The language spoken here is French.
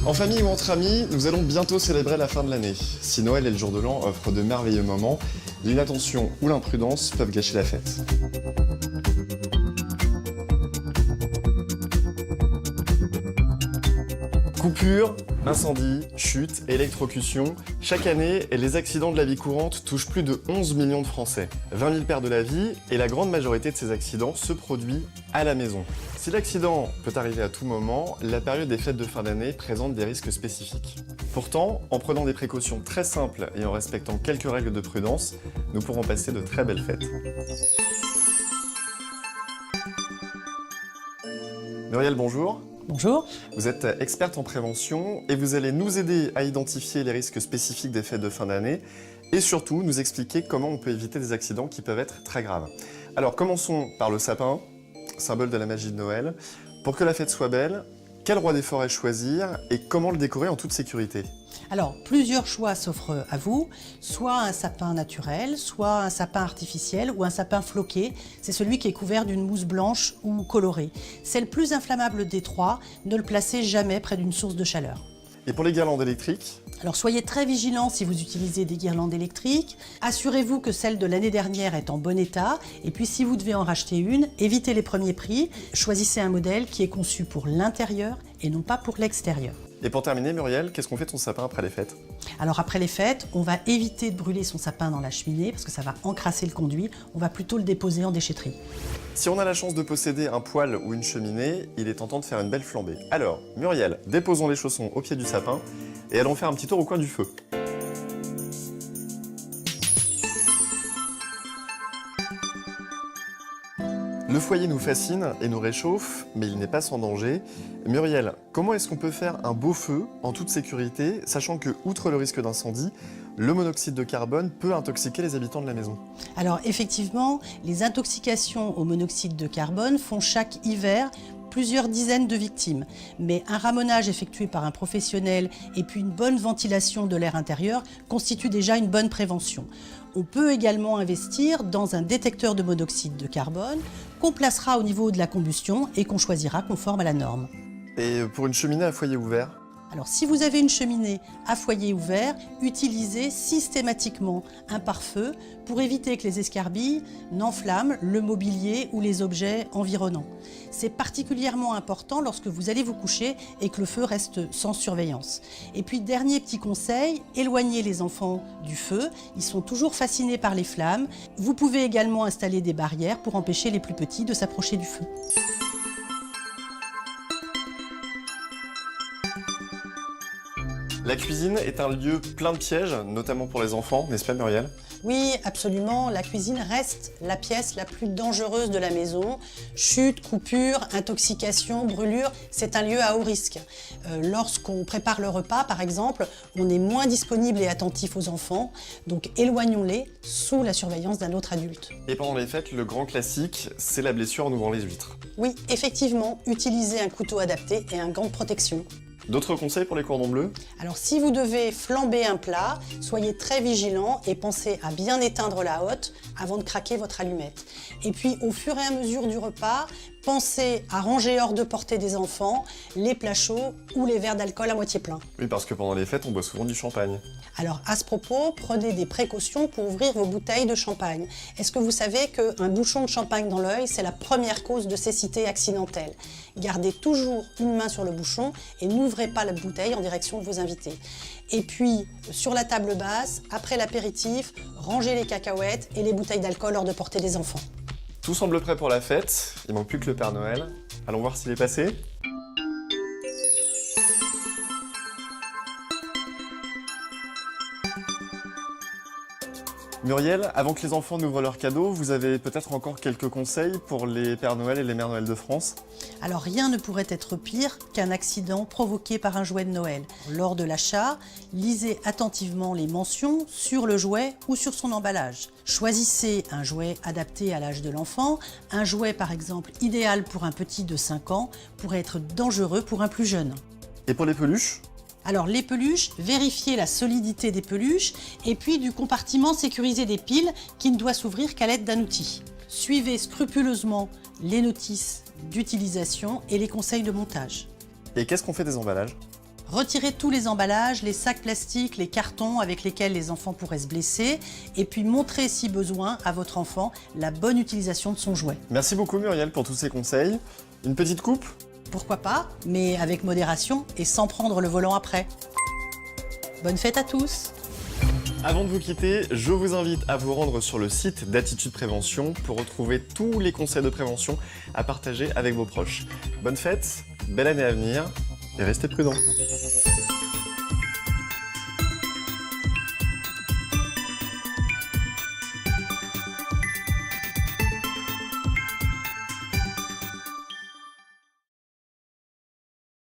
En famille ou entre amis, nous allons bientôt célébrer la fin de l'année. Si Noël et le jour de l'an offrent de merveilleux moments, l'inattention ou l'imprudence peuvent gâcher la fête. Coupures, incendies, chutes, électrocutions, chaque année, les accidents de la vie courante touchent plus de 11 millions de Français. 20 000 perdent la vie et la grande majorité de ces accidents se produit à la maison. Si l'accident peut arriver à tout moment, la période des fêtes de fin d'année présente des risques spécifiques. Pourtant, en prenant des précautions très simples et en respectant quelques règles de prudence, nous pourrons passer de très belles fêtes. Muriel, bonjour. Bonjour. Vous êtes experte en prévention et vous allez nous aider à identifier les risques spécifiques des fêtes de fin d'année et surtout nous expliquer comment on peut éviter des accidents qui peuvent être très graves. Alors commençons par le sapin, symbole de la magie de Noël. Pour que la fête soit belle, quel roi des forêts choisir et comment le décorer en toute sécurité? Alors, plusieurs choix s'offrent à vous, soit un sapin naturel, soit un sapin artificiel ou un sapin floqué. C'est celui qui est couvert d'une mousse blanche ou colorée. C'est le plus inflammable des trois, ne le placez jamais près d'une source de chaleur. Et pour les guirlandes électriques? Alors soyez très vigilants si vous utilisez des guirlandes électriques. Assurez-vous que celle de l'année dernière est en bon état. Et puis si vous devez en racheter une, évitez les premiers prix. Choisissez un modèle qui est conçu pour l'intérieur et non pas pour l'extérieur. Et pour terminer, Muriel, qu'est-ce qu'on fait de son sapin après les fêtes? Alors après les fêtes, on va éviter de brûler son sapin dans la cheminée parce que ça va encrasser le conduit. On va plutôt le déposer en déchetterie. Si on a la chance de posséder un poêle ou une cheminée, il est tentant de faire une belle flambée. Alors, Muriel, déposons les chaussons au pied du sapin et allons faire un petit tour au coin du feu. Le foyer nous fascine et nous réchauffe, mais il n'est pas sans danger. Muriel, comment est-ce qu'on peut faire un beau feu en toute sécurité, sachant que, outre le risque d'incendie, le monoxyde de carbone peut intoxiquer les habitants de la maison? Alors effectivement, les intoxications au monoxyde de carbone font chaque hiver plusieurs dizaines de victimes. Mais un ramonage effectué par un professionnel et puis une bonne ventilation de l'air intérieur constituent déjà une bonne prévention. On peut également investir dans un détecteur de monoxyde de carbone qu'on placera au niveau de la combustion et qu'on choisira conforme à la norme. Et pour une cheminée à foyer ouvert? Alors si vous avez une cheminée à foyer ouvert, utilisez systématiquement un pare-feu pour éviter que les escarbilles n'enflamment le mobilier ou les objets environnants. C'est particulièrement important lorsque vous allez vous coucher et que le feu reste sans surveillance. Et puis dernier petit conseil, éloignez les enfants du feu, ils sont toujours fascinés par les flammes. Vous pouvez également installer des barrières pour empêcher les plus petits de s'approcher du feu. La cuisine est un lieu plein de pièges, notamment pour les enfants, n'est-ce pas Muriel? Oui, absolument. La cuisine reste la pièce la plus dangereuse de la maison. Chute, coupure, intoxication, brûlure, c'est un lieu à haut risque. Lorsqu'on prépare le repas, par exemple, on est moins disponible et attentif aux enfants, donc éloignons-les sous la surveillance d'un autre adulte. Et pendant les fêtes, le grand classique, c'est la blessure en ouvrant les huîtres. Oui, effectivement, utilisez un couteau adapté et un gant de protection. D'autres conseils pour les cordons bleus? Alors si vous devez flamber un plat, soyez très vigilant et pensez à bien éteindre la hotte avant de craquer votre allumette. Et puis au fur et à mesure du repas, pensez à ranger hors de portée des enfants les plats chauds ou les verres d'alcool à moitié pleins. Oui, parce que pendant les fêtes, on boit souvent du champagne. Alors à ce propos, prenez des précautions pour ouvrir vos bouteilles de champagne. Est-ce que vous savez qu'un bouchon de champagne dans l'œil, c'est la première cause de cécité accidentelle? Gardez toujours une main sur le bouchon et n'ouvrez pas la bouteille en direction de vos invités. Et puis, sur la table basse, après l'apéritif, rangez les cacahuètes et les bouteilles d'alcool hors de portée des enfants. Tout semble prêt pour la fête, il manque plus que le Père Noël. Allons voir s'il est passé. Muriel, avant que les enfants n'ouvrent leurs cadeaux, vous avez peut-être encore quelques conseils pour les Pères Noël et les Mères Noël de France? Alors rien ne pourrait être pire qu'un accident provoqué par un jouet de Noël. Lors de l'achat, lisez attentivement les mentions sur le jouet ou sur son emballage. Choisissez un jouet adapté à l'âge de l'enfant. Un jouet par exemple idéal pour un petit de 5 ans pourrait être dangereux pour un plus jeune. Et pour les peluches? Alors les peluches, vérifiez la solidité des peluches et puis du compartiment sécurisé des piles qui ne doit s'ouvrir qu'à l'aide d'un outil. Suivez scrupuleusement les notices d'utilisation et les conseils de montage. Et qu'est-ce qu'on fait des emballages? Retirez tous les emballages, les sacs plastiques, les cartons avec lesquels les enfants pourraient se blesser et puis montrez si besoin à votre enfant la bonne utilisation de son jouet. Merci beaucoup Muriel pour tous ces conseils. Une petite coupe? Pourquoi pas, mais avec modération et sans prendre le volant après. Bonne fête à tous! Avant de vous quitter, je vous invite à vous rendre sur le site d'Attitude Prévention pour retrouver tous les conseils de prévention à partager avec vos proches. Bonne fête, belle année à venir et restez prudents.